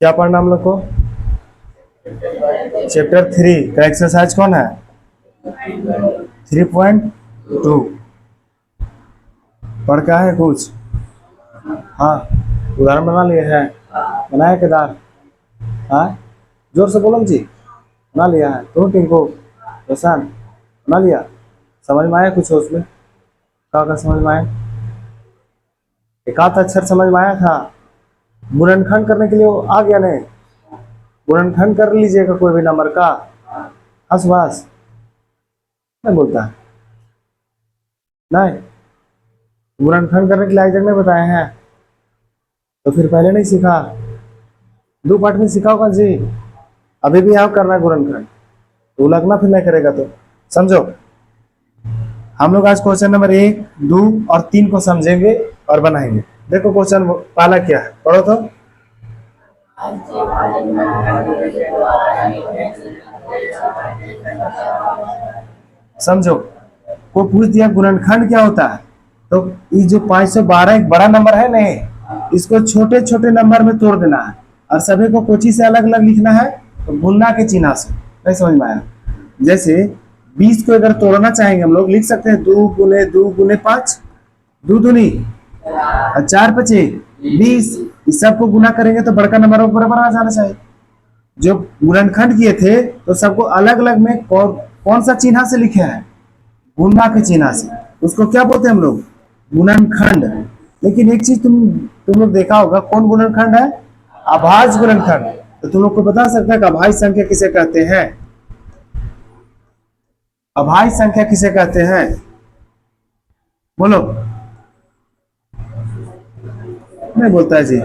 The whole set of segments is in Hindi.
क्या पढ़ना हम लोग को? चैप्टर 3 का एक्सरसाइज कौन है? 3.2 पढ़ का है कुछ? हाँ, उदाहरण बना लिए हैं? बनाया केदार? हाँ, जोर से बोलो जी। बना लिया है तो टिंको रोशन बना लिया? समझ में आया कुछ हो उसमें? क्या समझ में आया? एक आध अक्षर समझ में आया था? गुणनखंड करने के लिए वो आ गया नहीं? गुणनखंड कर लीजिएगा कोई भी नंबर का। हंस बस नहीं बोलता है नहीं। गुणनखंड करने के लिए आज तक नहीं बताए हैं तो फिर पहले नहीं सीखा? 2 पार्ट में सीखा होगा जी। अभी भी आप करना है गुणनखंड तो लगना फिर नहीं करेगा तो समझो। हम लोग आज क्वेश्चन नंबर 1, 2 और 3 को समझेंगे और बनाएंगे। देखो क्वेश्चन पहला क्या है, पढ़ो तो। समझो, वो पूछ दिया गुणनखंड क्या होता है, तो ये जो 512 एक बड़ा नंबर है नहीं, इसको छोटे छोटे नंबर में तोड़ देना है और सभी को कोची से अलग अलग लिखना है, तो गुणा के चिन्ह से। नहीं समझ में आया? जैसे 20 को अगर तोड़ना चाहेंगे हम लोग लिख सकते हैं 2 गुने 2 गुने 5, 2 दूनी और 4 पचे 20। इस सबको गुना करेंगे तो बड़का नंबर बराबर आ जाना चाहिए। जो गुणनखंड किए थे तो सबको अलग अलग में कौन सा चिन्ह से लिखे हैं? गुणा के चिन्ह से। उसको क्या बोलते हैं हम लोग? गुणनखंड। लेकिन एक चीज तुम लोग देखा होगा, कौन गुणनखंड है? अभाज्य गुणनखंड। तो तुम लोग को बता सकता है कि अभाज्य संख्या किसे कहते हैं? अभाज्य संख्या किसे कहते हैं? बोलो। नहीं बोलता है जी।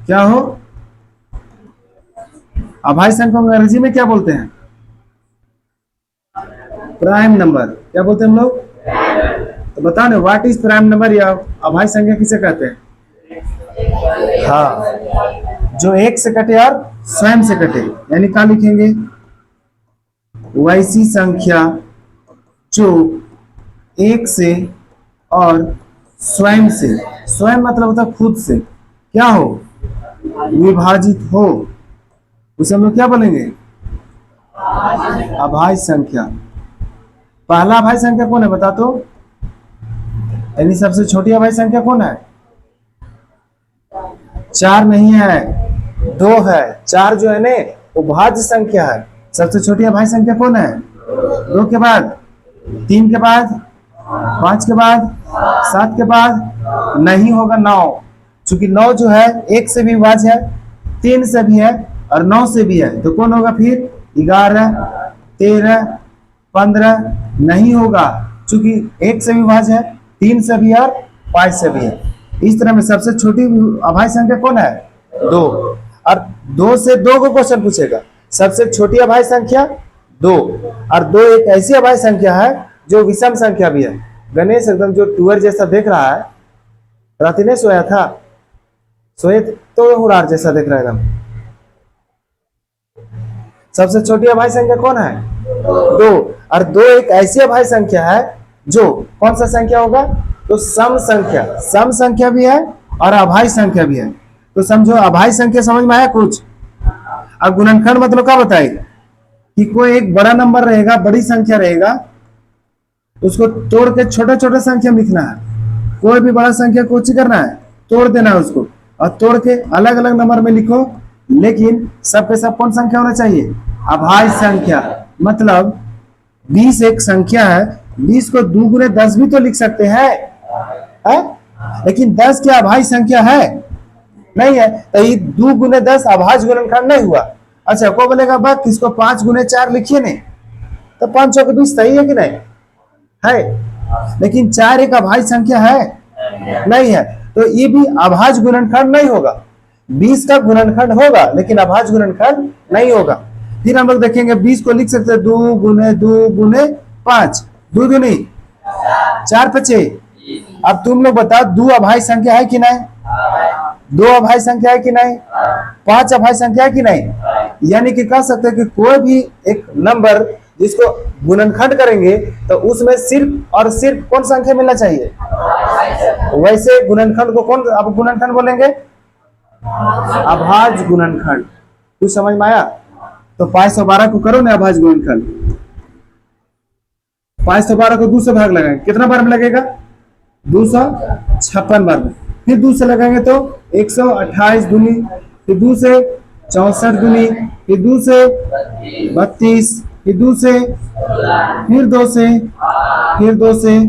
क्या हो? अभाज्य संख्या को अंग्रेजी में क्या बोलते हैं? Prime number. क्या बोलते हैं हम लोग? तो बताओ ना, व्हाट इज प्राइम नंबर या अभाज्य संख्या किसे कहते हैं? हाँ, जो एक से कटे और स्वयं से कटे, यानी क्या लिखेंगे? वैसी संख्या जो एक से और स्वयं से, स्वयं मतलब होता है खुद से, क्या हो? विभाजित हो, उसे हम लोग क्या बोलेंगे? अभाज्य संख्या। पहला अभाज्य संख्या कौन है बता तो? यानी सबसे छोटी अभाज्य संख्या कौन है? 4 नहीं है, 2 है। 4 जो है ना वो भाज्य संख्या है। सबसे छोटी अभाज्य संख्या कौन है? 2 के बाद, 3 के बाद, 5 के बाद, 7 के बाद नहीं होगा 9, क्योंकि 9 जो है 1 से भी विभाज्य है, 3 से भी है और 9 से भी है। तो कौन होगा फिर? 11, 13, 15 नहीं होगा, क्योंकि 1 से भी विभाज्य है, 3 से भी है और 5 से भी है। इस तरह में सबसे छोटी अभाज्य संख्या कौन है? 2। और 2 से 2 को क्वेश्चन पूछेगा। सबसे छोटी अभाज्य संख्या 2, और 2 एक ऐसी अभाज्य संख्या है जो विषम संख्या भी है। गणेश एकदम जो टूअर जैसा देख रहा है, रात ने सोया था, सोए तो हुरार जैसा देख रहा है एकदम। सबसे छोटी अभाज्य संख्या कौन है? 2। और 2 एक ऐसी अभाज्य संख्या है जो कौन सा संख्या होगा? तो सम संख्या। सम संख्या भी है और अभाज्य संख्या भी है। तो समझो, अभाज्य संख्या समझ में आया कुछ? अब गुणनखंड मतलब क्या बताए कि कोई एक बड़ा नंबर रहेगा, बड़ी संख्या रहेगा, उसको तोड़ के छोटा छोटा संख्या में लिखना है। कोई भी बड़ा संख्या को करना है, तोड़ देना है उसको, और तोड़ के अलग अलग नंबर में लिखो, लेकिन सब के सब कौन संख्या होना चाहिए? अभाज्य संख्या। मतलब 20 एक संख्या है, 20 को 2 गुने 10 भी तो लिख सकते हैं है? लेकिन 10 क्या अभाज्य संख्या है? नहीं है। तो ये 2 गुने 10 अभाज्य गुणनखंड नहीं हुआ। अच्छा, को बोलेगा बा किसको 5 गुने 4 लिखिए नहीं, तो 5 के 20 सही है कि नहीं है? लेकिन 4 एक अभाज्य संख्या है? नहीं है। तो ये भी अभाज्य गुणनखंड नहीं होगा। 20 का गुणनखंड होगा लेकिन अभाज्य गुणनखंड नहीं होगा। फिर हम लोग देखेंगे 20 को लिख सकते हैं 2 गुने 5, 2 दूनी 4 पचे। अब तुम लोग बताओ, 2 अभाज्य संख्या है कि नहीं? 2 अभाज्य संख्या है कि नहीं? 5 अभाज्य संख्या है कि नहीं? यानी कि कह सकते हैं कि कोई भी एक नंबर जिसको गुणनखंड करेंगे तो उसमें सिर्फ और सिर्फ कौन संख्या मिलना चाहिए? वैसे गुणनखंड को कौन अब गुणनखंड बोलेंगे? अभाज्य गुणनखंड। कुछ समझ में आया? तो 512 को करो ना अभाज्य गुणनखंड। 512 को 2 से भाग लगाएंगे, कितना बार में लगेगा? 256 बार में। फिर 2 से लगाएंगे तो 128 दूनी, फिर 2 से 64 दूनी, फिर 2 से 32, फिर 2 से, फिर 2 से, फिर 2 से,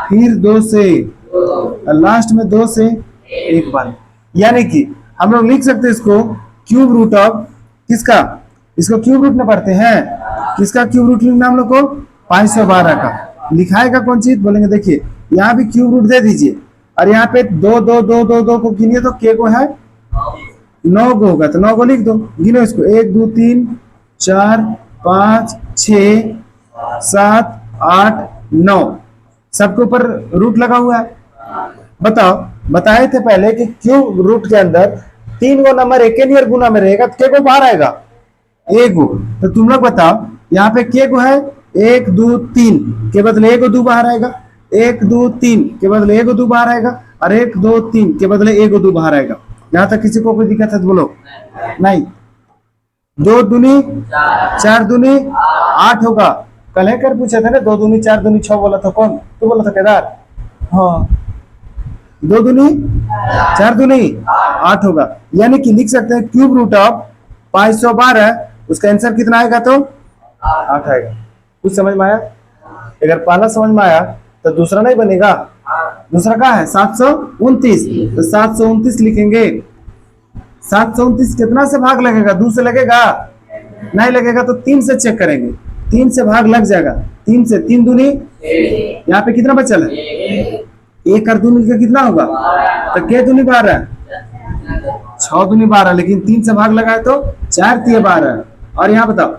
फिर 2 से, और लास्ट में 2 से एक बार। यानी कि हम लोग लिख सकते हैं इसको क्यूब रूट ऑफ किसका? इसको क्यूब रूट में पढ़ते हैं, किसका क्यूब रूट लिखना हम लोग को? 512 का। लिखाएगा कौन चीज बोलेंगे? देखिए यहाँ भी क्यूब रूट दे दीजिए, और यहाँ पे 2 2 2 2 2 को गिनिए तो के को है 9 को होगा, तो 9 को लिख दो। गिनो इसको 1 2 3 4 5 6 7 8 9, सबके ऊपर रूट लगा हुआ है। बताओ, बताए थे पहले कि क्यूब रूट के अंदर 3 गो नंबर एक नियर गुना में रहेगा, तो के को बाहर आएगा एक गो। तो तुम लोग बताओ यहाँ पे के को है 1 2 3 के बदले 1 2 बाहर आएगा, 1 2 3 के बदले 1 2 बाहर आएगा, और 1 2 3 के बदले 1 2 बाहर आएगा। यहाँ तक किसी को कोई दिक्कत है तो बोलो। नहीं, 2 दूनी 4 दूनी 8 होगा। कल है कर पूछे थे ना, 2 दूनी 4 दूनी 6 बोला था कौन? तू बोला था केदार। हाँ, 2 दूनी 4 दूनी 8 होगा। यानी कि लिख सकते हैं क्यूब रूट ऑफ 512, उसका आंसर कितना आएगा? तो 8 आएगा। कुछ समझ में आया? अगर पहला समझ में आया तो दूसरा नहीं बनेगा। दूसरा क्या है? 729, तो 729 लिखेंगे। 729 कितना से भाग लगेगा? 2 से लगेगा? नहीं लगेगा तो 3 से चेक करेंगे, 3 से भाग लग जाएगा। 3 से 3 दूनी, यहाँ पे कितना बचल है? 1 और 2 मिलकर कितना होगा? तो के दूनी 12, 6 दूनी 12, लेकिन 3 से भाग लगाए तो 4 तिया 12, और यहाँ बताओ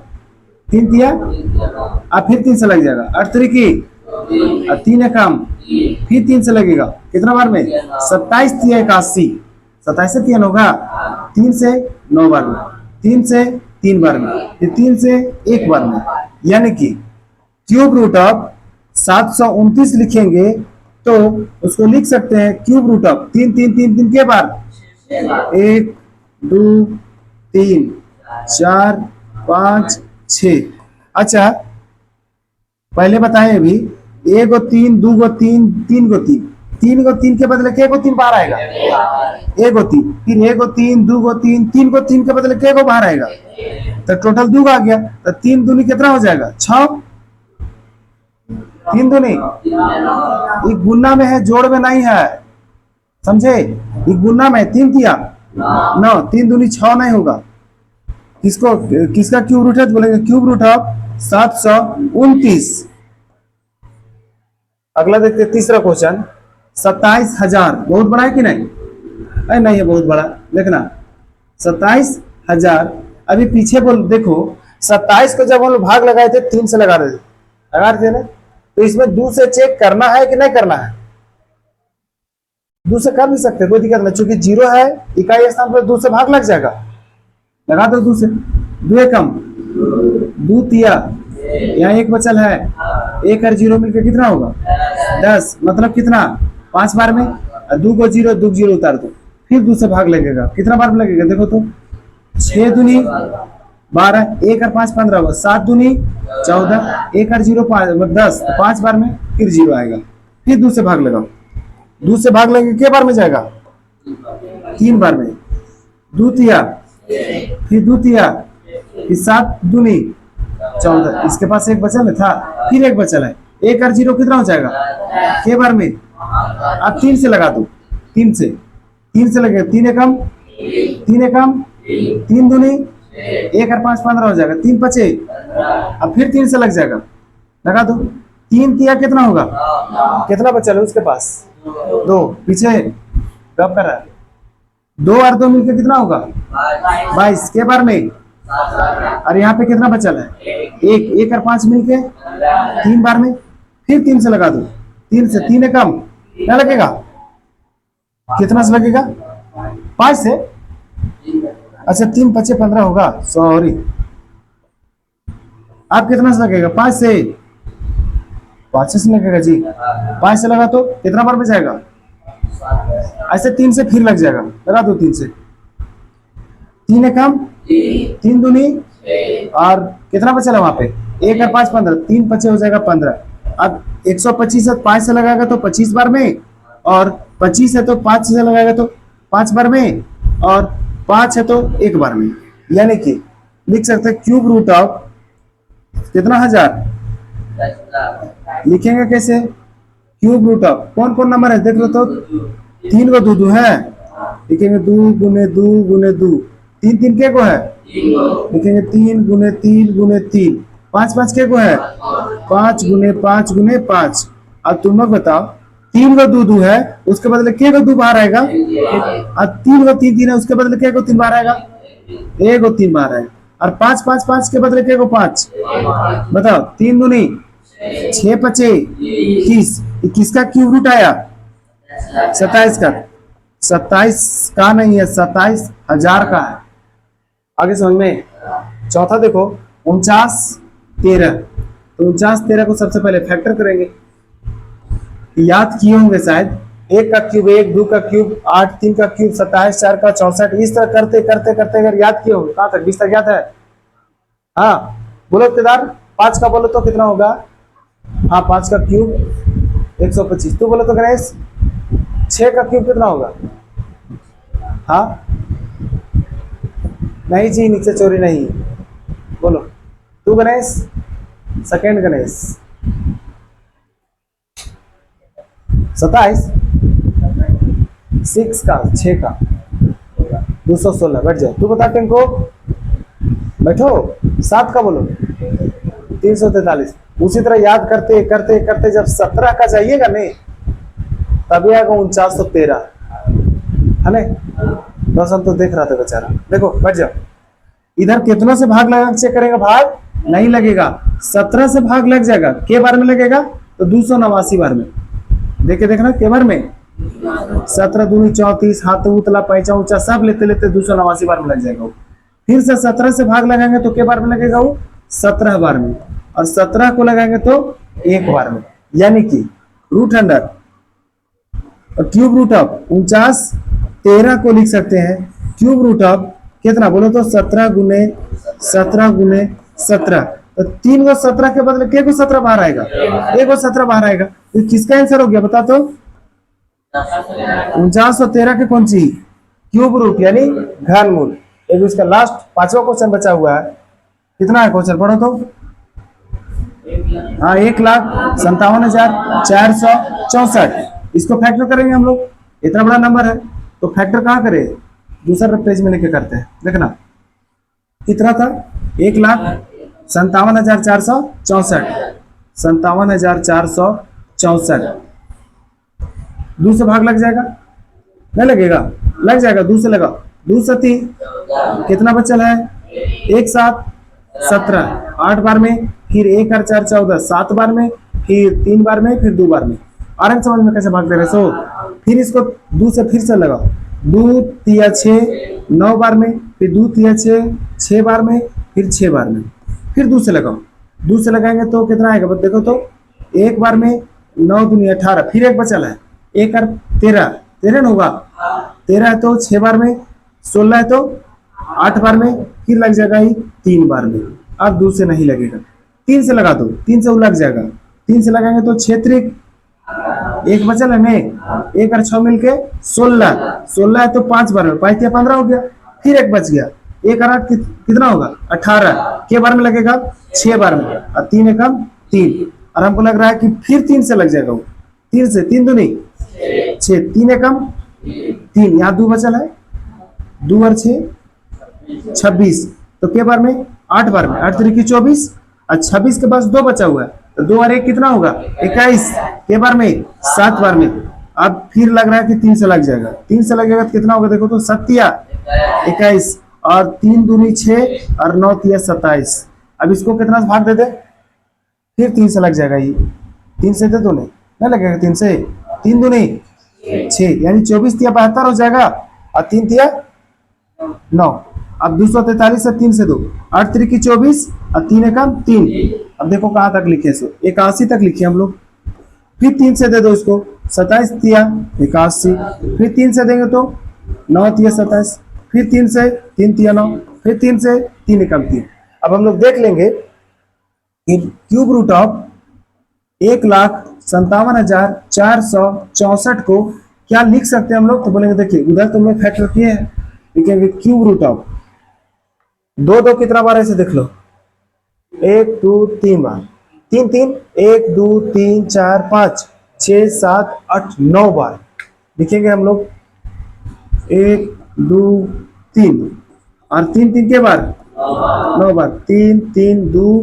3 तिया, अब फिर 3 से लग जाएगा, 8 की, और 3 कम, फिर 3 से लगेगा कितना बार में? 27 तिया 81, 27 से 3 होगा, 3 से 9 बार में, 3 से 3 बार में, फिर 3 से 1 बार में। यानी कि क्यूब रूट ऑफ 729 लिखेंगे तो उसको लिख सकते हैं क्यूब रूट ऑफ 3 3 3 3 के बार 1 2 3 4 5 6। अच्छा पहले बताएं अभी, 1 गो 3 2 गो 3 3 गो 3, 3 गो 3 के बदले के गो 3 बाहर आएगा? 1 गो 3, फिर 1 गो 3 2 गो 3 3 गो 3 के बदले के गो बाहर आएगा? तो टोटल 2 आ गया, तो 3 दूनी कितना हो जाएगा? 6। 3 दूनी एक गुना में है, जोड़ में नहीं है, समझे? एक गुना में 3 किया 9, 3 दूनी 6 नहीं होगा। किसको, किसका क्यूब रूट है तो बोलेंगे क्यूब रूट ऑफ 729। अगला देखते हैं तीसरा क्वेश्चन। 27,000 बहुत बड़ा है कि नहीं? अरे नहीं है बहुत बड़ा, देखना 27,000। अभी पीछे बोल देखो, 27 को जब हम लोग भाग लगाए थे 3 से लगा रहे थे ना, तो इसमें 2 से चेक करना है कि नहीं करना है? 2 से कर भी सकते, कोई दिक्कत नहीं, चूंकि 0 है इकाई स्थान पर 2 से भाग लग जाएगा, लगा दो 2 से। 2 कम 2 तिया, यहाँ 1 बचल है, 1 और 0 मिलकर कितना होगा? 10, मतलब कितना? 5 बार में, 2 को 0 2 0 उतार दो, फिर 2 से भाग लगेगा, कितना बार में लगेगा? देखो तो 6 दूनी 12, 1 और 5 15 होगा, 7 दूनी 14, 1 और 0 5 10, 5 बार में, फिर 0 आएगा, फिर 2 से भाग लगाओ। 2 से भाग लगेगा के बार में जाएगा? 3 बार में। 2 तिया, फिर 2 तिया, फिर 7 दूनी 14, इसके पास 1 बचल है था, फिर 1 बचल है, 1 और 0 कितना हो जाएगा? के बार में। अब 3 से लगा दो, 3 से लगेगा, 3 एकम 3 दूनी 1 और 5 15 हो जाएगा, 3 बचे, अब फिर 3 से लग जाएगा, लगा दो। 3 तिया कितना होगा? कितना बचा है उसके पास? 2, पीछे कब कर रहा है? 2 और 2 मिलकर कितना होगा? 22 के बार में, और यहाँ पे कितना बचल है? 1 और 5 मिलके 3 बार में, फिर 3 से लगा दो, 3 से 3 कम क्या लगेगा? कितना से लगेगा? 5 से। अच्छा 3 5 15 होगा, सॉरी। आप कितना से लगेगा? 5 से। 5 से लगेगा जी, 5 से लगा तो कितना बार में जाएगा? ऐसे 3 से फिर लग जाएगा, लगा दो 3 से। 3 एकम 3 दूनी, और कितना बचा वहां पे, 1 और 5 15, 3 5 हो जाएगा 15। अब 125 है 5 से लगाएगा तो 25 बार में, और 25 है तो 5 से लगाएगा तो 5 बार में, और 5 है तो 1 बार में। यानी कि लिख सकते हैं क्यूब रूट ऑफ कितना 1000, लिखेंगे कैसे, क्यूब रूट ऑफ कौन कौन नंबर है देख लो तो, 3 को 2 है, लिखेंगे 2 गुने 2 गुने 2, 3 3 के को है, लिखेंगे 3 गुने 3 गुने 3, 5 5 के को है, 5 गुने 5 गुने 5। अब तुम लोग बताओ, 3 को 2 है, उसके बदले के को 2 बाहर आएगा, अब 3 को 3 3 है, उसके बदले के को 3 बाहर आएगा, 1 को 3 बाहर आएगा, और 5 5 5 के बदले के को 5। बताओ 3 दूनी 6 5 21, 21 का क्यूब रूट आया 27 का, 27 का नहीं है, 27,000 का है। आगे समझ में। चौथा देखो 49 13, तो 49 13 को सबसे पहले फैक्टर करेंगे, याद किए होंगे शायद, 1 का क्यूब 1, 2 का क्यूब 8, 3 का क्यूब 27, 4 का 64, इस तरह करते करते करते अगर याद किए होंगे, कहां तक 20 तक याद है। हाँ बोलो केदार, 5 का बोलो तो कितना होगा, हाँ 5 का क्यूब 125, तू बोलो तो गणेश 6 का क्यूब कितना होगा, हाँ नहीं जी नीचे चोरी नहीं, बोलो तू गणेश, सेकेंड गणेश 27, 6 का 6 का 216, बैठ जाओ। तू बता टिंको, बैठो। 7 का बोलो 343। उसी तरह याद करते करते करते जब 17 का जाइएगा नहीं, तभी आएगा 4913, है ना। रोशन तो देख रहा था बेचारा, देखो बैठ जाओ। इधर कितनों से भाग लगा चेक करेंगे, भाग नहीं लगेगा, 17 से भाग लग जाएगा, के बार में लगेगा तो 289 बार में, देखे देखना के बार में 17 दूनी 34, हाथ उतला पैचा ऊंचा सब लेते लेते 289 बार में लग जाएगा वो। फिर से 17 से भाग लगाएंगे तो के बार में लगेगा वो 17 बार में, और 17 को लगाएंगे तो 1 बार में। यानी कि रूट अंडर और क्यूब रूट ऑफ 49 13 को लिख सकते हैं क्यूब रूट ऑफ कितना बोलो तो 17 गुने 17, तो 3 को 17 के बदले के को 17 बाहर आएगा, 1 को 17 बाहर आएगा, तो किसका आंसर हो गया बता तो, 4913 के कौन सी क्यूब रूट यानी घनमूल। एक इसका लास्ट 5वां क्वेश्चन बचा हुआ है, कितना है क्वेश्चन पढ़ो तो, हाँ 1,57,464, इसको फैक्टर करेंगे हम लोग, इतना बड़ा नंबर है तो फैक्टर कहाँ करें, दूसरा पेज में लेके करते हैं। देखना कितना था, 1,57,464, 57,464, 2 से भाग लग जाएगा, नहीं लगेगा, लग जाएगा, 2 से लगा, 2 से 3 कितना बचल है, 1 7 17, 8 बार में, फिर 1 और 4 14, 7 बार में, फिर 3 बार में, फिर 2 बार में। आरंभ समझ में कैसे भाग दे रहे सो, फिर इसको 2 से फिर से लगाओ, 2 तिया 6 9 बार में, फिर 2 तिया 6 बार में, फिर 6 बार में, फिर 2 से लगाओ, 2 से लगाएंगे तो कितना आएगा देखो तो, 1 बार में 9 दूनी 18, फिर 1 बचल है, 1 और 13 होगा, 13 है तो 6 बार में, 16 है तो 8 बार में, फिर लग जाएगा ही 3 बार में। अब 2 से नहीं लगेगा, 3 से लगा दो, 3 से वो लग जाएगा, 3 से लगाएंगे तो 6 त्रिक 1 बचल है नहीं, 1 और 6 मिलके 16 है तो 5 बार में, 5 या 15 हो गया, फिर 1 बच गया, 1 और 8 कितना होगा 18, के बार में लगेगा 6 बार में, और 3 एकम 3, और हमको लग रहा है कि फिर 3 से लग जाएगा वो, 3 से 3 दूनी 6, 3 एकम 3, यहाँ 2 बचल है, 2 और 6 26, तो के बार में 8 बार में, 8 3 की 24, और 26 के पास 2 बचा हुआ है, तो 2 और 1 कितना होगा 21, के बार में 7 बार में। अब फिर लग रहा है कि 3 से लग जाएगा, 3 से लगेगा तो कितना होगा देखो तो 7 21, और 3 दूनी 6 और 9 तिया 27। अब इसको कितना भाग दे दे, फिर 3 से लग जाएगा, ये 3 से दे दो नहीं लगेगा, 3 से 3 दूनी 6, यानी 24 तिया 72 हो जाएगा, और 3 तिया 9। अब 243 से 3 से 2, 8 3 की 24, और 3 एकम 3। अब देखो कहां तक लिखे, सो 81 तक लिखे हम लोग, फिर 3 से दे दो इसको, 27 तिया 81, फिर 3 से देंगे तो 9 तिया 27, फिर 3 से 3 तिया 9, फिर 3 से 3 एकम 3। अब हम लोग देख लेंगे कि क्यूब रूट ऑफ 1,57,464 को क्या लिख सकते हैं हम लोग। तो बोलेंगे देखिए उधर तो हमने फैक्टर किए हैं, लिखेंगे क्यूब रूट ऑफ 2 कितना बार ऐसे देख लो, 1 2 3 बार, 3 3 1 2 3 4 5 6 7 8 9 बार लिखेंगे हम लोग, 1 2 3 और 3 3 के बार 9 बार, 3 3 2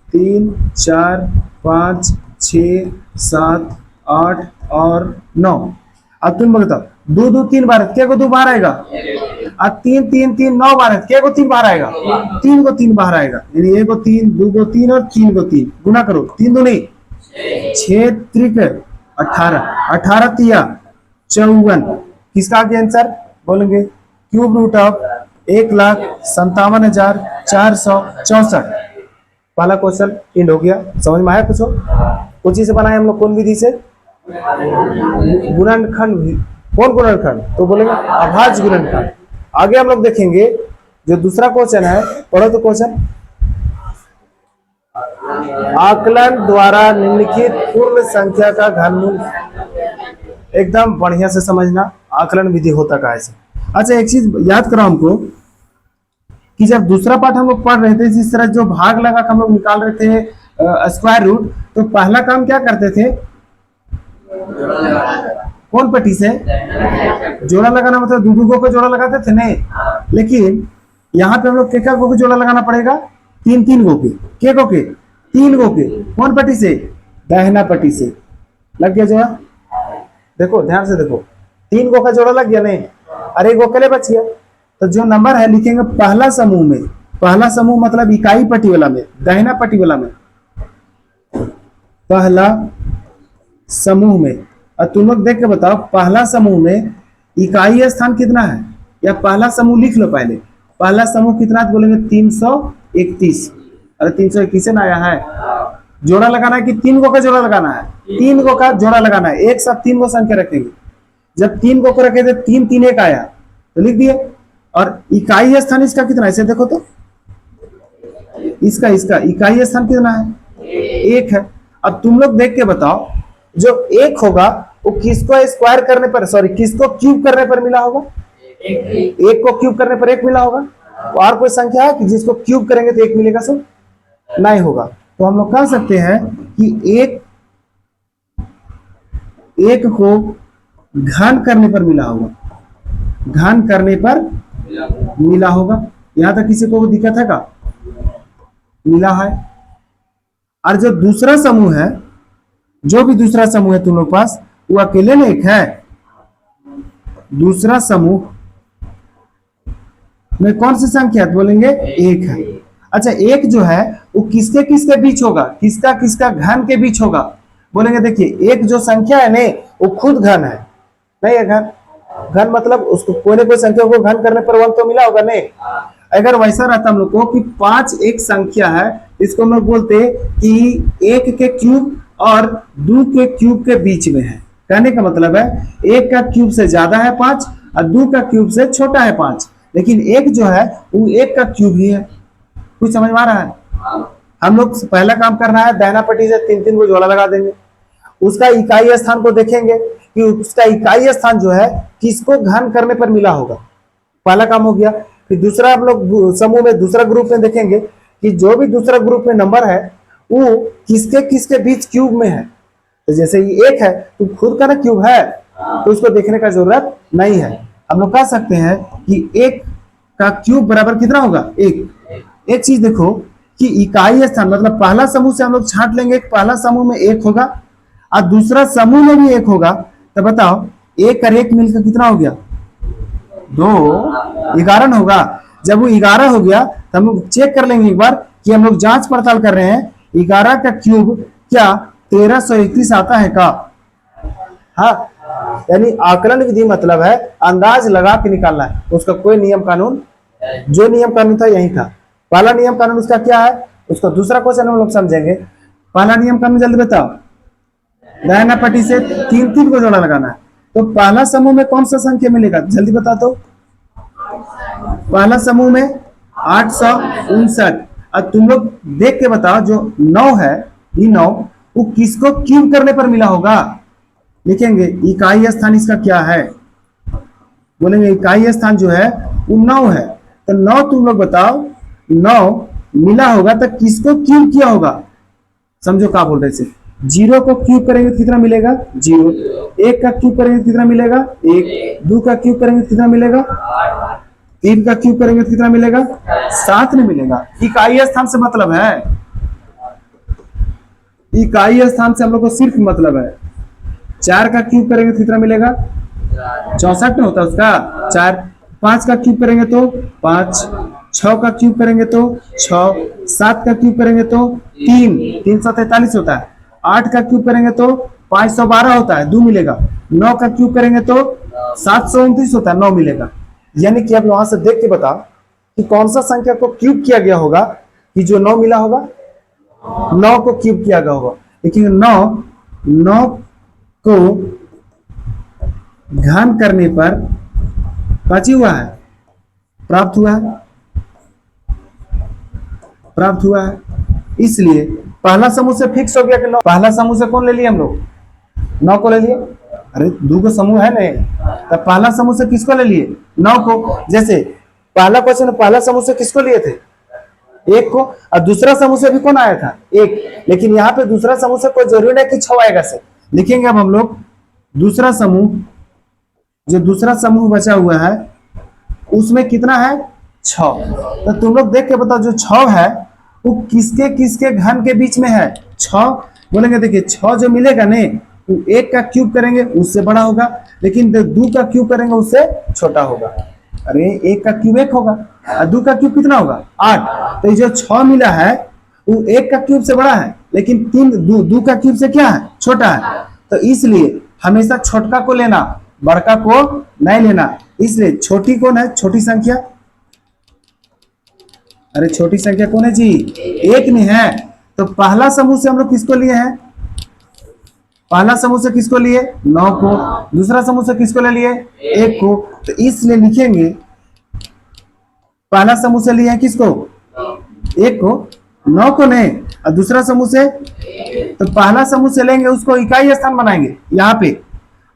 3 4 5 6 7 8 और 9। अब तुम बताओ 2 2 3 बार क्या को 2 बाहर आएगा, और 3 3 3 9 बार है क्या को 3 बाहर आएगा, 3 को 3 बाहर आएगा, यानी 1 को 3 2 को 3 और 3 को 3 गुना करो, 3 दूनी 6 त्रिक 18, 18 तिया 54। किसका आगे आंसर बोलेंगे क्यूब रूट ऑफ 1,57,464। पहला क्वेश्चन एंड हो गया। समझ में आया कुछ हो? कुछ से बनाए हम लोग कौन विधि से, गुणनखंड। कौन गुणनखंड? तो बोलेंगे अभाज्य गुणनखंड। आगे हम लोग देखेंगे जो दूसरा क्वेश्चन है, पढ़ो तो क्वेश्चन। आकलन द्वारा निम्नलिखित पूर्ण संख्या का घनमूल। एकदम बढ़िया से समझना आकलन विधि होता का ऐसे। अच्छा एक चीज याद करो हमको कि जब दूसरा पार्ट हम लोग पढ़ रहे थे, जिस तरह जो भाग लगा हम लोग निकाल रहे थे स्क्वायर रूट, तो पहला काम क्या करते थे, कौन पट्टी से जोड़ा लगाना, मतलब दो को जोड़ा लगाते थे नहीं, लेकिन यहाँ पे हम लोग क्या को जोड़ा लगाना पड़ेगा, 3 3 गो के 3 गो के, कौन पट्टी से, दाहिना पट्टी से लग गया जोड़ा। देखो ध्यान से देखो, 3 गो का जोड़ा लग गया नहीं, अरे गो कले बच गया। तो जो नंबर है लिखेंगे पहला समूह में, पहला समूह मतलब इकाई पट्टी वाला में, दाहिना पट्टी वाला में, पहला समूह में। और तुम लोग देख के बताओ पहला समूह में इकाई स्थान कितना है, या पहला समूह लिख लो पहले, पहला समूह कितना है, बोलेंगे 331। अरे 321 ना आया है, जोड़ा लगाना है कि 3 गो का जोड़ा लगाना है, 3 गो का जोड़ा लगाना है, एक साथ 3 गो संख्या रखेंगे। जब 3 गो को रखे थे 3 3 1 आया तो लिख दिए। और इकाई स्थान इसका कितना है, इसे देखो तो, इसका इकाई स्थान कितना है, 1 है। अब तुम लोग देख के बताओ जो 1 होगा वो किसको स्क्वायर करने पर, सॉरी किसको क्यूब करने पर मिला होगा, 1 को क्यूब करने पर 1 मिला होगा। और कोई संख्या है कि जिसको क्यूब करेंगे तो 1 मिलेगा, सब नहीं होगा। तो हम लोग कह सकते हैं कि 1 को घन करने पर मिला होगा, घन करने पर मिला होगा। यहां तक किसी को दिक्कत है का, मिला है। और जो दूसरा समूह है, जो भी दूसरा समूह है तुम लोग पास, वो अकेले में 1 है। दूसरा समूह में कौन सी संख्या है, बोलेंगे 1 है। अच्छा 1 जो है वो किसके किसके बीच होगा, किसका किसका घन के बीच होगा, बोलेंगे देखिए 1 जो संख्या है नहीं वो खुद घन है, नहीं है घन। घन मतलब उसको कोई ना कोई संख्या को घन करने पर 1 तो मिला होगा नहीं। अगर वैसा रहता हम लोग को कि 5 एक संख्या है, इसको हम लोग बोलते कि 1 के क्यूब और 2 के क्यूब के बीच में है। कहने का मतलब है 1 का क्यूब से ज्यादा है 5 और 2 का क्यूब से छोटा है 5, लेकिन 1 जो है वो 1 का क्यूब ही है। कुछ समझ में आ रहा है? हम लोग पहला काम करना है, दाहिना पट्टी से 3 3 को जोड़ा लगा देंगे, उसका इकाई स्थान को देखेंगे कि उसका इकाई स्थान जो है किसको घन करने पर मिला होगा, पहला काम हो गया। फिर दूसरा हम लोग समूह में दूसरा ग्रुप में देखेंगे कि जो भी दूसरा ग्रुप में नंबर है वो किसके किसके बीच क्यूब में है। तो जैसे ये 1 है तो खुद का ना क्यूब है, तो उसको देखने का जरूरत नहीं है। हम लोग कह सकते हैं कि 1 का क्यूब बराबर कितना होगा, 1। एक चीज देखो कि इकाई स्थान मतलब पहला समूह से हम लोग छांट लेंगे, पहला समूह में 1 होगा और दूसरा समूह में भी 1 होगा। तो बताओ 1 और 1 मिलकर कितना हो गया, 2, 11 होगा। जब वो 11 हो गया तो हम लोग चेक कर लेंगे एक बार कि हम लोग जांच पड़ताल कर रहे हैं 11 का क्यूब क्या 1331 आता है का। हाँ, यानी आकलन विधि मतलब है अंदाज लगा के निकालना है, उसका कोई नियम कानून, जो नियम कानून था यही था। पहला नियम कानून उसका क्या है, उसका दूसरा क्वेश्चन हम लोग समझेंगे। पहला नियम कानून जल्दी बताओ, दाहिना पट्टी से तीन तीन को जोड़ा लगाना है। तो पहला समूह में कौन सा संख्या मिलेगा, जल्दी बता दो। पहला समूह में 859। अब तुम लोग देख के बताओ, जो 9 है, ये 9 वो किसको क्यूब करने पर मिला होगा। लिखेंगे इकाई स्थान इसका क्या है, बोलेंगे इकाई स्थान जो है वो 9 है। तो 9 तुम लोग बताओ, 9 मिला होगा तो किसको क्यूब किया होगा। समझो क्या बोल रहे थे। 0 को क्यूब करेंगे तो कितना मिलेगा 0, 1 का क्यूब करेंगे तो कितना मिलेगा 1, 2 का क्यूब करेंगे तो कितना मिलेगा 3 का क्यूब करेंगे तो कितना मिलेगा 7 नहीं मिलेगा। इकाई स्थान से मतलब है, इकाई स्थान से हम लोग को सिर्फ मतलब है। 4 का क्यूब करेंगे तो कितना मिलेगा 64 में होता है उसका 4। 5 का क्यूब करेंगे तो 5, 6 का क्यूब करेंगे तो 6, 7 का क्यूब करेंगे तो 3, 343 होता है। 8 का क्यूब करेंगे तो 512 होता है, 2 मिलेगा। 9 का क्यूब करेंगे तो 729 होता है, 9 मिलेगा। यानी कि अब वहां से देख के बता कि कौन सा संख्या को क्यूब किया गया होगा कि जो 9 मिला होगा। 9 को क्यूब किया गया होगा, लेकिन 9 को घन करने पर बची हुआ है, प्राप्त हुआ है, प्राप्त हुआ है। इसलिए पहला समूह से फिक्स हो गया कि 9। पहला समूह से कौन ले लिए हम लोग 9 को ले लिए। अरे 2 को समूह है नहीं, तब पहला समूह से किसको ले लिए 9 को। जैसे पहला क्वेश्चन पहला समूह से किसको लिए थे 1 को, और दूसरा समूह से भी कौन आया था 1। लेकिन यहाँ पे दूसरा समूह से कोई जरूरी नहीं कि 6 आएगा से। लिखेंगे अब हम लोग दूसरा समूह, जो दूसरा समूह बचा हुआ है उसमें कितना है 6। तो तुम लोग देख के बताओ जो 6 है वो किसके किसके घन के बीच में है 6। बोलेंगे देखिए 6 जो मिलेगा नहीं, तो 1 का क्यूब करेंगे उससे बड़ा होगा, लेकिन 2 का क्यूब करेंगे उससे छोटा होगा। अरे 1 का क्यूब 1 होगा और 2 का क्यूब कितना होगा 8। तो जो 6 मिला है वो 1 का क्यूब से बड़ा है, लेकिन 2 का क्यूब से क्या है छोटा है। तो इसलिए हमेशा छोटका को लेना, बड़का को नहीं लेना। इसलिए छोटी कौन है, छोटी संख्या। अरे छोटी संख्या कौन है जी 1 नहीं है। तो पहला समूह से हम लोग किसको लिए हैं, पहला समूह से किसको लिए 9 को, दूसरा समूह से किसको ले लिए 1 को। तो इसलिए लिखेंगे पहला समूह से लिए हैं किसको 1 को, 9 को नहीं, और दूसरा समूह से, तो पहला समूह से लेंगे उसको इकाई स्थान बनाएंगे यहाँ पे,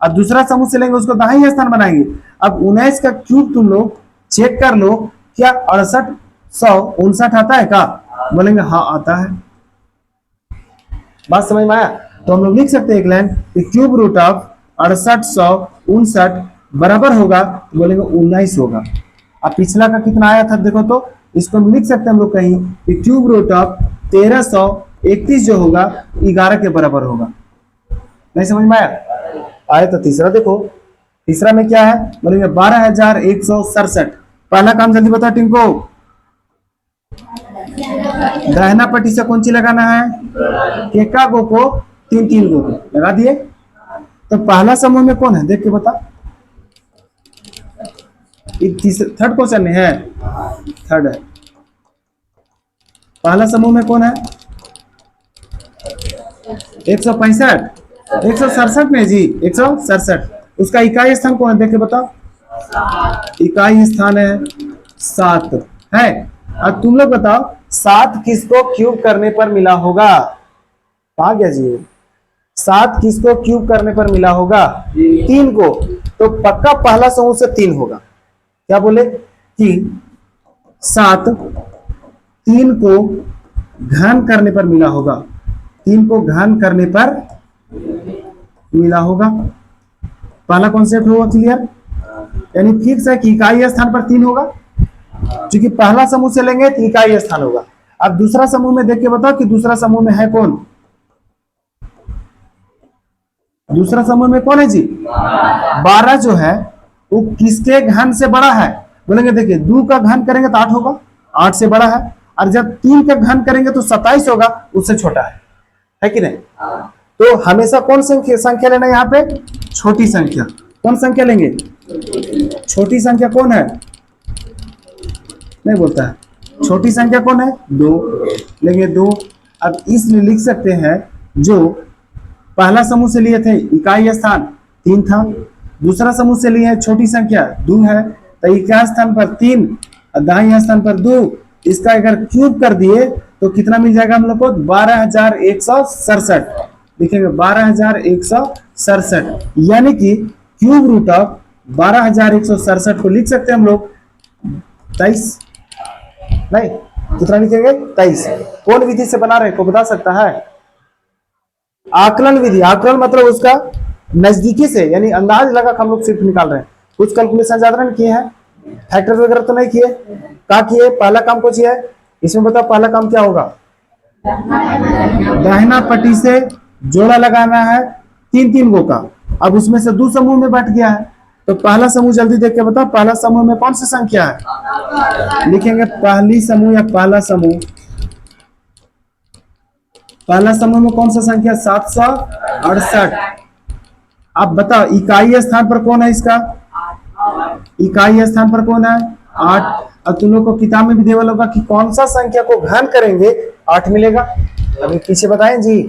और दूसरा समूह से लेंगे उसको दहाई स्थान बनाएंगे। अब 19 का क्यूब तुम लोग चेक कर लो, क्या 6859 आता है का, बोलेंगे हाँ आता है। बात समझ में आया। तो हम लोग लिख सकते हैं एक लाइन कि क्यूब रूट ऑफ 6859 बराबर होगा, बोलेंगे 19 होगा। अब पिछला का कितना आया था देखो, तो इसको हम लिख सकते हैं हम लोग कहीं कि क्यूब रूट ऑफ 1331 जो होगा 11 के बराबर होगा। नहीं समझ में आया तो तीसरा देखो, तीसरा में क्या है, बोलेंगे 12167। पहला काम जल्दी बता टिंको, दाहिना पट्टी से कौन सी लगाना है, केका गो को 3 गो को लगा दिए। तो पहला समूह में कौन है देख के बता, थर्ड क्वेश्चन में है, थर्ड है। पहला समूह में कौन है 165, 167 में जी 167। उसका इकाई स्थान कौन है देख के बताओ, इकाई स्थान है 7 है। अब तुम लोग बताओ 7 किसको क्यूब करने पर मिला होगा, कहा गया जी 7 किसको क्यूब करने पर मिला होगा 3 को। तो पक्का पहला समूह से 3 होगा। क्या बोले कि 7 3 को घन करने पर मिला होगा, 3 को घन करने पर मिला होगा। पहला कॉन्सेप्ट होगा क्लियर, यानी फिक्स है कि इकाई स्थान पर 3 होगा, क्योंकि पहला समूह से लेंगे तो इकाई स्थान होगा। अब दूसरा समूह में देख के बताओ कि दूसरा समूह में है कौन, दूसरा समूह में कौन है जी 12 जो है वो किसके घन से बड़ा है, बोलेंगे देखिए 2 का घन करेंगे तो 8 होगा, 8 से बड़ा है। और जब 3 का घन करेंगे तो 27 होगा, उससे छोटा है कि नहीं। तो हमेशा कौन संख्या लेना है यहाँ पे, छोटी संख्या। कौन संख्या लेंगे, छोटी संख्या कौन है, नहीं बोलता है, छोटी संख्या कौन है 2 लेंगे 2। अब इसलिए लिख सकते हैं जो पहला समूह से लिए थे इकाई स्थान 3 था, दूसरा समूह से लिए छोटी संख्या 2 है, तो इकाई स्थान पर 3 और दाहिने स्थान पर 2, इसका अगर क्यूब कर दिए तो कितना मिल जाएगा हम लोग को 12,167, लिखेंगे 12,167, यानी कि क्यूब रूट ऑफ 12,167 को लिख सकते हैं हम लोग 23, नहीं कितना लिखेंगे 23। कौन विधि से बना रहे को बता सकता है? आकलन विधि। आकलन मतलब उसका नजदीकी से, यानी अंदाज लगा हम लोग सिर्फ निकाल रहे हैं, कुछ कैलकुलेशन ज्यादा नहीं किए हैं, फैक्टर वगैरह तो नहीं किए। क्या किए? पहला काम कुछ है, इसमें बताओ पहला काम क्या होगा? दाहिना पट्टी से जोड़ा लगाना है 3-3 गो का। अब उसमें से 2 समूह में बट गया है, तो पहला समूह जल्दी देख के बताओ, पहला समूह में कौन सी संख्या है? लिखेंगे पहली समूह या पहला समूह। पहला समूह में कौन सा संख्या? 768। अब बताओ इकाई स्थान पर कौन है इसका? इकाई स्थान पर कौन है? 8। अब तुम लोग को किताब में भी देवल होगा कि कौन सा संख्या को घन करेंगे 8 मिलेगा। अभी पीछे बताएं जी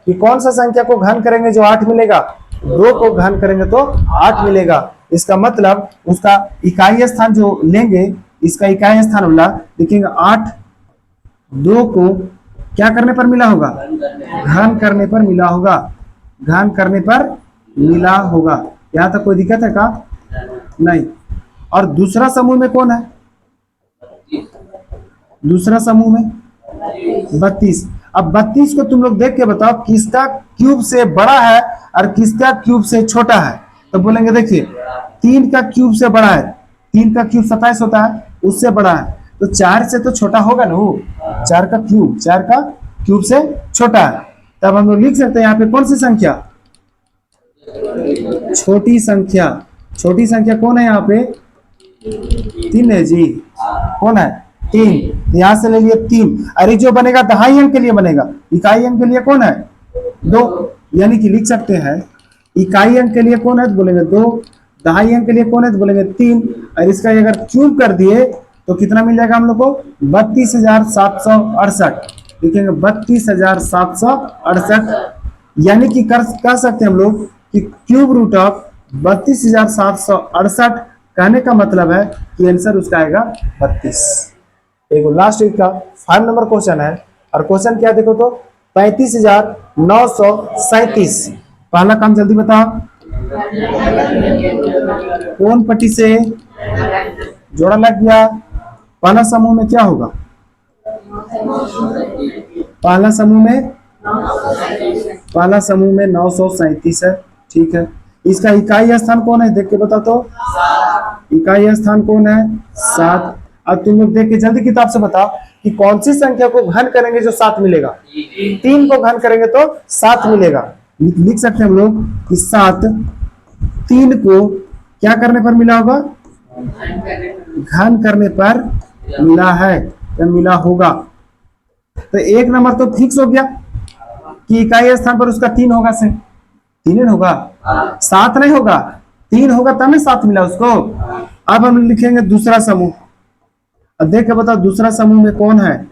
कि कौन सा संख्या को घन करेंगे जो 8 मिलेगा? 2 को घन करेंगे तो 8 मिलेगा। इसका मतलब उसका इकाई स्थान जो लेंगे, इसका इकाई स्थान वाला लिखेंगे 8, 2 को क्या करने पर मिला होगा? घन करने पर मिला होगा। घन करने पर मिला होगा। यहां तक कोई दिक्कत है का? नहीं। और दूसरा समूह में कौन है? दूसरा समूह में 32। अब 32 को तुम लोग देख के बताओ किसका क्यूब से बड़ा है और किसका क्यूब से छोटा है। तो बोलेंगे देखिए 3 का क्यूब से बड़ा है, 3 का क्यूब 27 होता है, उससे बड़ा है, तो 4 से तो छोटा होगा ना वो। 4 का क्यूब से छोटा है। तब हम लोग लिख सकते हैं यहाँ पे कौन सी संख्या? छोटी संख्या। छोटी संख्या कौन है यहाँ पे? 3 है जी। कौन है? 3। यहां से ले लिए 3। अरे जो बनेगा दहाई अंक के लिए बनेगा, इकाई अंक के लिए कौन है? 2। यानी कि लिख सकते हैं इकाई अंक के लिए कौन है तो बोलेंगे 2, दहाई अंक के लिए कौन है तो बोलेंगे 3। और इसका अगर क्यूब कर दिए तो कितना मिल जाएगा हम लोग को? 32,768। लिखेंगे 32,768, यानी कि कह सकते हैं हम लोग कि क्यूब रूट ऑफ 32,768 कहने का मतलब है कि आंसर उसका आएगा 32। एक लास्ट वीक का 5 नंबर क्वेश्चन है, और क्वेश्चन क्या देखो तो 35,937। पहला काम जल्दी बताओ, कौन पट्टी से जोड़ा लग गया? पहला समूह में क्या होगा? पहला समूह में 937 है। ठीक है, इसका इकाई स्थान कौन है देख के बताओ तो। इकाई स्थान कौन है? 7। अब तुम लोग देख के जल्दी किताब से बताओ कि कौन सी संख्या को घन करेंगे जो 7 मिलेगा? 3 को घन करेंगे तो 7 मिलेगा। लिख सकते हैं हम लोग कि 7 3 को क्या करने पर मिला होगा? घन करने पर मिला है या मिला होगा। तो एक नंबर तो फिक्स हो गया कि इकाई स्थान पर उसका 3 होगा। से 3 होगा, 7 नहीं होगा, 3 होगा तब नहीं 7 मिला उसको। अब हम लिखेंगे दूसरा समूह। अब देख के बताओ दूसरा समूह में कौन है?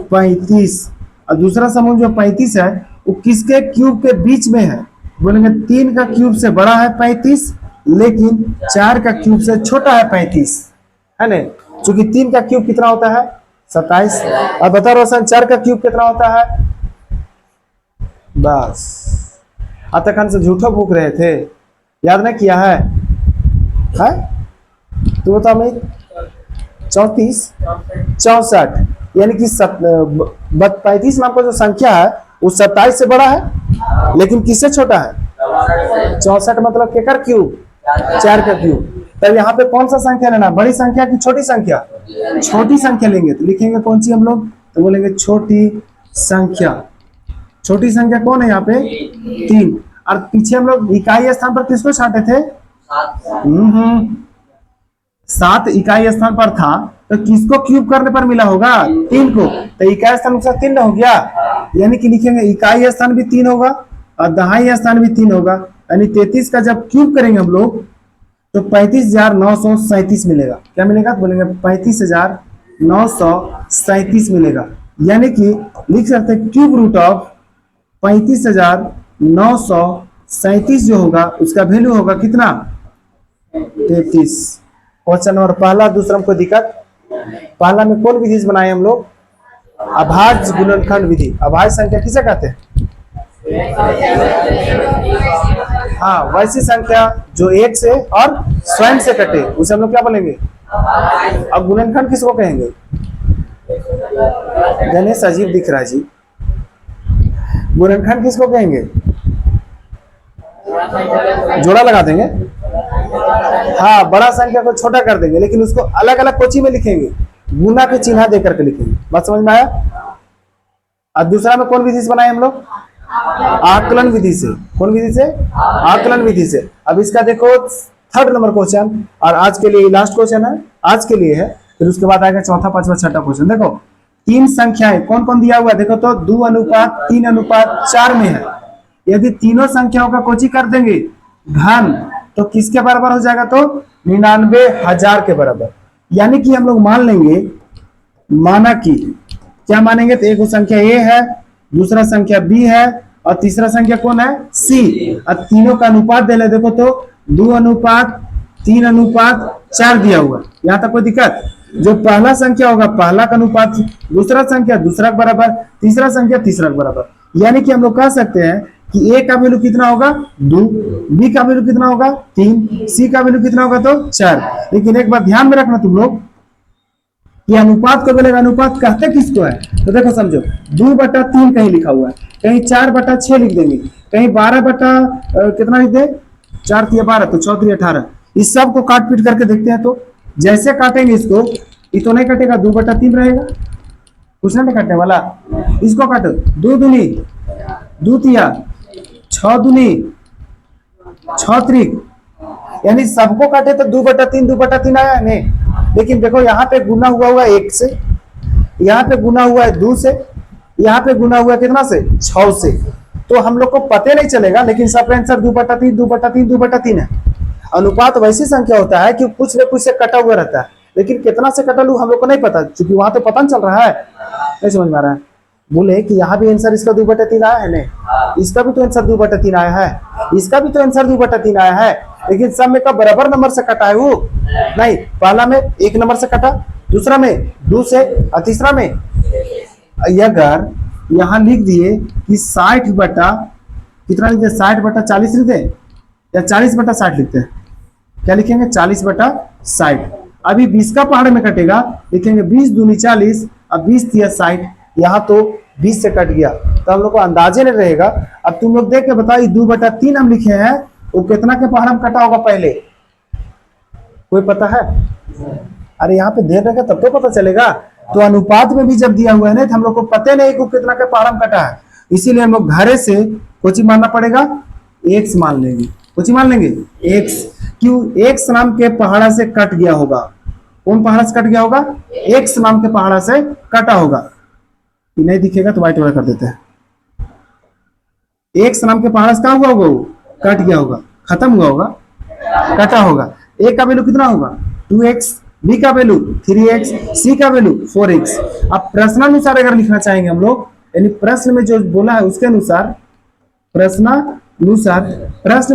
35। और दूसरा समूह जो 35 है वो किसके क्यूब के बीच में है? बोलेंगे 3 का क्यूब से बड़ा है 35, लेकिन 4 का क्यूब से छोटा है 35, है ना? क्योंकि 3 का क्यूब कितना होता है? 27। अब बता रोशन 4 का क्यूब कितना होता है? बस अतखान से झूठा भूख रहे थे, याद नहीं किया है? तो बता मैं 34 64, यानी कि 35 नाम का जो संख्या है वो 27 से बड़ा है, लेकिन किससे छोटा है? 64 मतलब केकर क्यूब? 4 का क्यूब। तब यहाँ पे कौन सा संख्या लेना? बड़ी संख्या की छोटी संख्या? छोटी संख्या लेंगे। तो लिखेंगे कौन सी हम लोग? तो बोलेंगे छोटी संख्या। छोटी संख्या कौन है यहाँ पे? 3। और पीछे हम लोग इकाई स्थान पर किसको छांटे थे? 7 इकाई स्थान पर था, तो किसको क्यूब करने पर मिला होगा? 3 को। तो इकाई स्थान से 3 हो गया, यानी कि लिखेंगे इकाई स्थान भी 3 होगा और दहाई स्थान भी 3 होगा, यानी 33 का जब क्यूब करेंगे हम लोग तो 35,937 मिलेगा। क्या मिलेगा? बोलेंगे 35,937 मिलेगा। यानी कि लिख सकते हैं क्यूब रूट ऑफ 35,937 जो होगा उसका वैल्यू होगा कितना? 33। क्वेश्चन नंबर पहला। दूसरा में कोई दिक्कत? पहला में कौन विधि से बनाए हम लोग? अभाज्य गुणनखंड विधि। अभाज्य संख्या किसे कहते हैं? हाँ, वैसी संख्या जो एक से और स्वयं से कटे उसे हम लोग क्या बोलेंगे? अब गुणनखंड किसको कहेंगे? गणेश अजीब दिख रहा है जी। गुणनखंड किसको कहेंगे? जोड़ा लगा देंगे। हाँ, बड़ा संख्या को छोटा कर देंगे, लेकिन उसको अलग अलग कोची में लिखेंगे, गुना के चिन्ह दे करके लिखेंगे। बात समझ में आया? और दूसरा में कौन विधि से बनाए हम लोग? आकलन विधि से। कौन विधि से? आकलन विधि से। अब इसका देखो थर्ड नंबर क्वेश्चन, और आज के लिए लास्ट क्वेश्चन है, आज के लिए है, फिर उसके बाद आएगा चौथा, पांचवा, छठा क्वेश्चन। देखो तीन संख्याएं कौन कौन दिया हुआ है? देखो तो 2:3:4 में है। यदि तीनों संख्याओं का कोची कर देंगे घन, तो किसके बराबर हो जाएगा? तो 99,000 के बराबर। यानी कि हम लोग मान लेंगे, माना कि क्या मानेंगे? तो एक संख्या ए है, दूसरा संख्या बी है, और तीसरा संख्या कौन है? सी। और तीनों का अनुपात दे ले। देखो तो 2:3:4 दिया हुआ। यहां तक कोई दिक्कत? जो पहला संख्या होगा पहला का अनुपात, दूसरा संख्या दूसरा के बराबर, तीसरा संख्या तीसरा के बराबर। यानी कि हम लोग कह सकते हैं कि ए का वैल्यू कितना होगा? 2, बी का वैल्यू कितना होगा? 3, सी का वैल्यू कितना होगा? तो 4। लेकिन एक बात ध्यान में रखना तुम लोग, कि अनुपात को बोलेगा, अनुपात कहते किसको है? तो देखो समझो, 2/3 कहीं लिखा हुआ है, कहीं 4/6 लिख देंगे, कहीं 12 कितना लिख दे? 4 × 12 तो 4 × 18। इस सब को काट पीट करके देखते हैं, तो जैसे काटेंगे इसको, ये तो नहीं कटेगा, 2/3 रहेगा, कुछ नहीं काटने वाला। इसको काटो, 2 दूनी 2 तिया, 6 दूनी 6 त्रिक, यानी सबको काटे तो 2/3 आया है नहीं। लेकिन देखो यहाँ पे गुना हुआ है 1 से, यहाँ पे गुना हुआ है 2 से, यहाँ पे गुना हुआ है कितना से? 6 से। तो हम लोग को पते नहीं चलेगा, लेकिन सबका आंसर 2/3 है। अनुपात वैसी संख्या होता है कि कुछ न कुछ से कटा हुआ रहता है, लेकिन कितना से कटा लू हम लोग को नहीं पता, क्योंकि वहां तो पता नहीं चल रहा है। नहीं समझ में आ रहा है? बोले कि यहाँ भी आंसर इसका 2/3 आया है, नहीं इसका भी तो आंसर 2/3 आया है, इसका भी तो आंसर 2/3 आया है, लेकिन सब में का बराबर नंबर से कटा है वो नहीं। पहला में 1 नंबर से कटा, दूसरा में 2 से, और तीसरा में अगर यहाँ लिख दिए कि 60 बटा कितना लिखते हैं? 60/40 लिखते हैं, या 40/60 लिखते हैं? क्या लिखेंगे? 40/60। अभी 20 का पहाड़ में कटेगा, लिखेंगे 20 दूनी 40 और 20 तिया 60। यहाँ तो 20 से कट गया, तो हम लोग को अंदाजे नहीं रहेगा। अब तुम लोग देख के बताओ, 2/3 हम लिखे हैं, वो कितना के पहाड़ में कटा होगा पहले? कोई पता है? अरे यहाँ पे देर रहेगा तब तो पता चलेगा। तो अनुपात में भी जब दिया हुआ है ना, तो हम लोग को पता नहीं कि कितना के पहाड़ में कटा है, इसीलिए हम लोग घरे से कुछ मानना पड़ेगा, x मान लेंगे। कुछ मान लेंगे x, क्यों? x नाम के पहाड़ा से कट गया होगा। कौन पहाड़ा से कट गया होगा? x नाम के पहाड़ा से कटा होगा। ये नहीं दिखेगा तो व्हाइट वाला कर देते हैं। x नाम के पहाड़ा से क्या हुआ होगा? वो कट गया होगा, खत्म हुआ होगा, कटा होगा। a का वैल्यू कितना होगा? 2x, b का वैल्यू 3x, c का वैल्यू 4x। अब प्रश्नानुसार अगर लिखना चाहेंगे हम लोग, यानी प्रश्न में जो बोला है उसके अनुसार, प्रश्न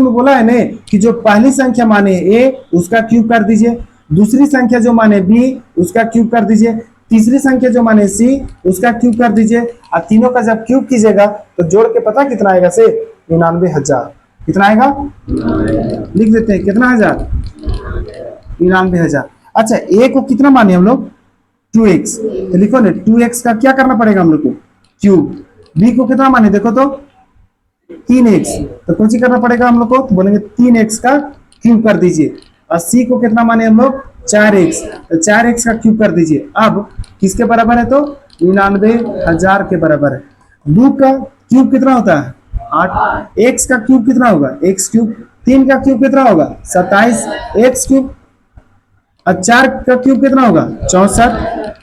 में बोला है ने कि जो पहली संख्या माने a उसका क्यूब कर दीजिए, दूसरी संख्या जो माने b उसका क्यूब कर दीजिए, तीसरी संख्या जो माने c उसका क्यूब कर दीजिए। और तीनों का जब क्यूब कीजिएगा तो जोड़ के पता कितना आएगा? से 99,000। कितना आएगा? लिख देते हैं, कितना हजार? 99,000। अच्छा, a को कितना माने हम लोग? 2x, तो लिखो ना 2x का क्या करना पड़ेगा हम लोग को? क्यूब। b को कितना माने? देखो तो 3x, तो कौन सी करना पड़ेगा हम लोग को? तो बोलेंगे 3x का क्यूब कर दीजिए। और c को कितना माने हम लोग? 4x, तो 4x का क्यूब कर दीजिए। अब किसके बराबर है? तो 99,000 के बराबर है। 2 का क्यूब कितना होता है? 8। x का क्यूब कितना होगा? x cube. 3 का क्यूब कितना होगा? 27 x क्यूब। और 4 का क्यूब कितना होगा? 64।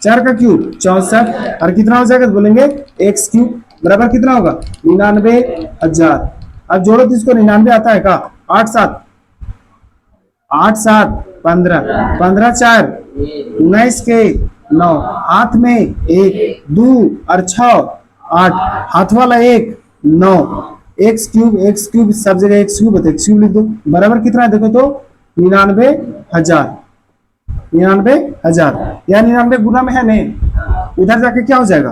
4 का क्यूब 64, और कितना हो जाएगा? तो बोलेंगे x क्यूब बराबर कितना होगा? 99,000। अब जोड़ो तो इसको 99 आता है का? 8 7 15, 15 4 19 के 9, हाथ में 1 2 और 6 8, हाथ वाला 1 9, एक्स क्यूब सब जगह एक्स क्यूब होता है, एक्स क्यूब लिख दो, बराबर कितना है देखो तो 99,000, 99,000 या 99 गुना में है नहीं, उधर जाके क्या हो जाएगा,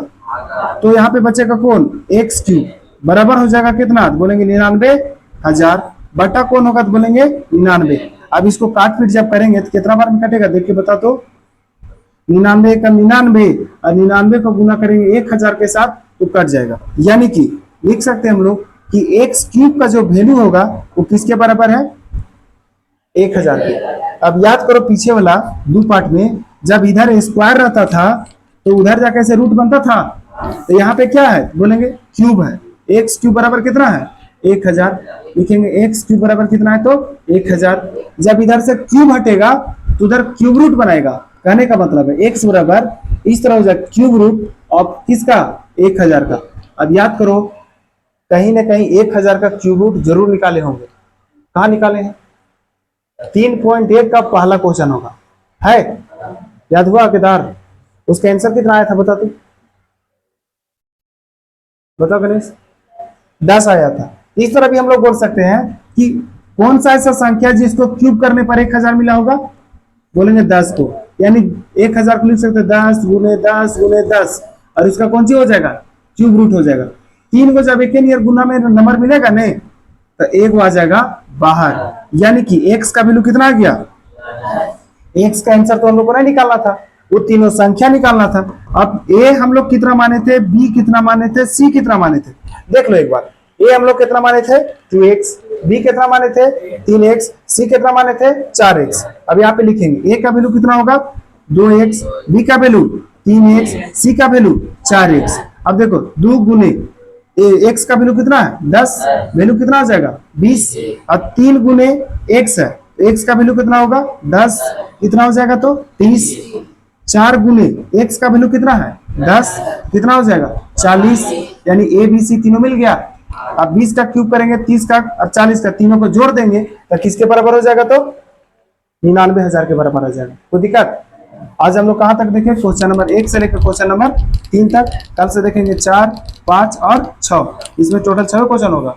तो यहाँ पे बचेगा कौन, एक्स क्यूब, बराबर हो जाएगा कितना, बोलेंगे 99,000, बटा कौन होगा तो बोलेंगे 99। अब इसको काट पीट जब करेंगे तो कितना बार में कटेगा देख के बता तो, 99 का 99 और 99 को गुना करेंगे 1000 के साथ तो कट जाएगा। यानी कि लिख सकते हैं हम लोग कि एक्स क्यूब का जो वैल्यू होगा वो किसके बराबर है, 1000 के। अब याद करो पीछे वाला दो पार्ट में जब इधर स्क्वायर रहता था तो उधर जाके ऐसे रूट बनता था, तो यहाँ पे क्या है बोलेंगे क्यूब है, एक्स क्यूब बराबर कितना है 1000, लिखेंगे एक्स क्यूब बराबर कितना है तो 1000। जब इधर से क्यूब हटेगा तो उधर क्यूब रूट बनाएगा, कहने का मतलब है एक्स बराबर इस तरह हो जाएगा क्यूब रूट ऑफ किसका 1000 का। अब याद करो कहीं ना कहीं 1000 का क्यूब रूट जरूर निकाले होंगे, कहाँ निकाले हैं, 3.1 का पहला क्वेश्चन होगा, है याद हुआ केदार, उसका आंसर कितना आया था बता तू, बताओ गणेश, 10 आया था। इस तरह भी हम लोग बोल सकते हैं कि कौन सा ऐसा संख्या जिसको क्यूब करने पर 1000 मिला होगा, बोलेंगे 10 को, यानी 1000 को लिख सकते हैं 10 गुने 10 गुने 10 और इसका कौन सी हो जाएगा क्यूब रूट हो जाएगा। 3 को जब एक गुना में नंबर मिलेगा नहीं तो 1 आ जाएगा बाहर, यानी कि x का वैल्यू कितना आ गया, x का आंसर तो हम लोग को नहीं निकालना था, वो तीनों संख्या निकालना था। अब a हम लोग कितना माने थे, b कितना माने थे, c कितना माने थे, देख लो एक बार, a हम लोग कितना माने थे 2x, b कितना माने थे 3x, c कितना माने थे 4x। अब यहाँ पे लिखेंगे a का वैल्यू कितना होगा 2x, b का वैल्यू 3x, c का वैल्यू 4x। अब देखो 2 गुने x का वैल्यू कितना है 10, वैल्यू कितना आ जाएगा 20, और 3 गुने x है, x का वैल्यू कितना होगा 10, कितना हो जाएगा तो 30, 4 गुने x का वैल्यू कितना है 10, कितना हो जाएगा 40, यानी a b c तीनों मिल गया। अब 20 का क्यूब करेंगे 30 का और 40 का, तीनों को जोड़ देंगे तो किसके बराबर हो जाएगा तो 99,000 के बराबर हो जाएगा। कोई दिक्कत। आज हम लोग कहां तक देखें, क्वेश्चन नंबर 1 से लेकर क्वेश्चन नंबर 3 तक, कल से देखेंगे 4, 5 और 6, इसमें टोटल 6 क्वेश्चन होगा।